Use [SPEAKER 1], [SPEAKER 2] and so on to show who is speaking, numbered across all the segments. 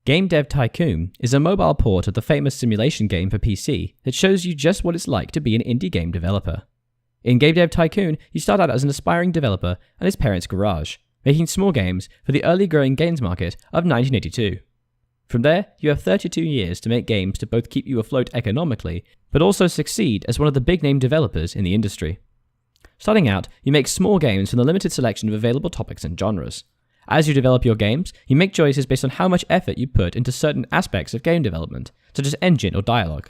[SPEAKER 1] Game Dev Tycoon is a mobile port of the famous simulation game for PC that shows you just what it's like to be an indie game developer. In Game Dev Tycoon, you start out as an aspiring developer in his parents' garage, making small games for the early growing games market of 1982. From there, you have 32 years to make games to both keep you afloat economically, but also succeed as one of the big name developers in the industry. Starting out, you make small games from the limited selection of available topics and genres. As you develop your games, you make choices based on how much effort you put into certain aspects of game development, such as engine or dialogue.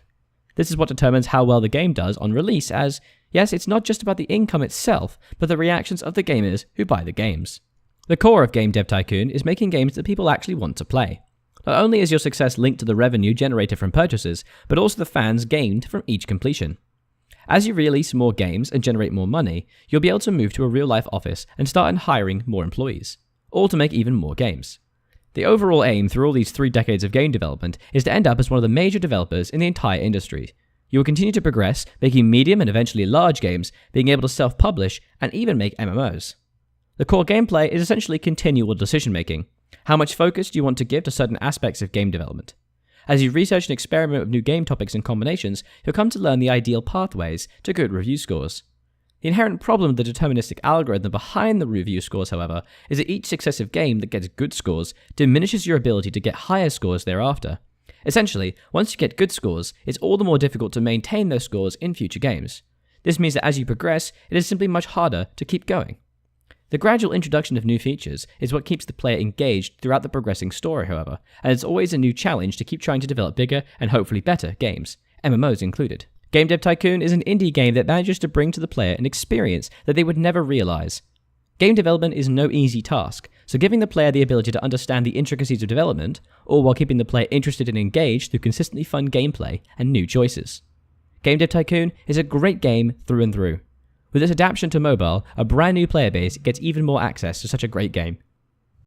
[SPEAKER 1] This is what determines how well the game does on release, as, yes, it's not just about the income itself, but the reactions of the gamers who buy the games. The core of Game Dev Tycoon is making games that people actually want to play. Not only is your success linked to the revenue generated from purchases, but also the fans gained from each completion. As you release more games and generate more money, you'll be able to move to a real-life office and start hiring more employees, all to make even more games. The overall aim through all these 3 decades of game development is to end up as one of the major developers in the entire industry. You will continue to progress, making medium and eventually large games, being able to self-publish, and even make MMOs. The core gameplay is essentially continual decision-making. How much focus do you want to give to certain aspects of game development? As you research and experiment with new game topics and combinations, you'll come to learn the ideal pathways to good review scores. The inherent problem of the deterministic algorithm behind the review scores, however, is that each successive game that gets good scores diminishes your ability to get higher scores thereafter. Essentially, once you get good scores, it's all the more difficult to maintain those scores in future games. This means that as you progress, it is simply much harder to keep going. The gradual introduction of new features is what keeps the player engaged throughout the progressing story, however, and it's always a new challenge to keep trying to develop bigger and hopefully better games, MMOs included. Game Dev Tycoon is an indie game that manages to bring to the player an experience that they would never realize. Game development is no easy task, so giving the player the ability to understand the intricacies of development, all while keeping the player interested and engaged through consistently fun gameplay and new choices. Game Dev Tycoon is a great game through and through. With its adaptation to mobile, a brand new player base gets even more access to such a great game.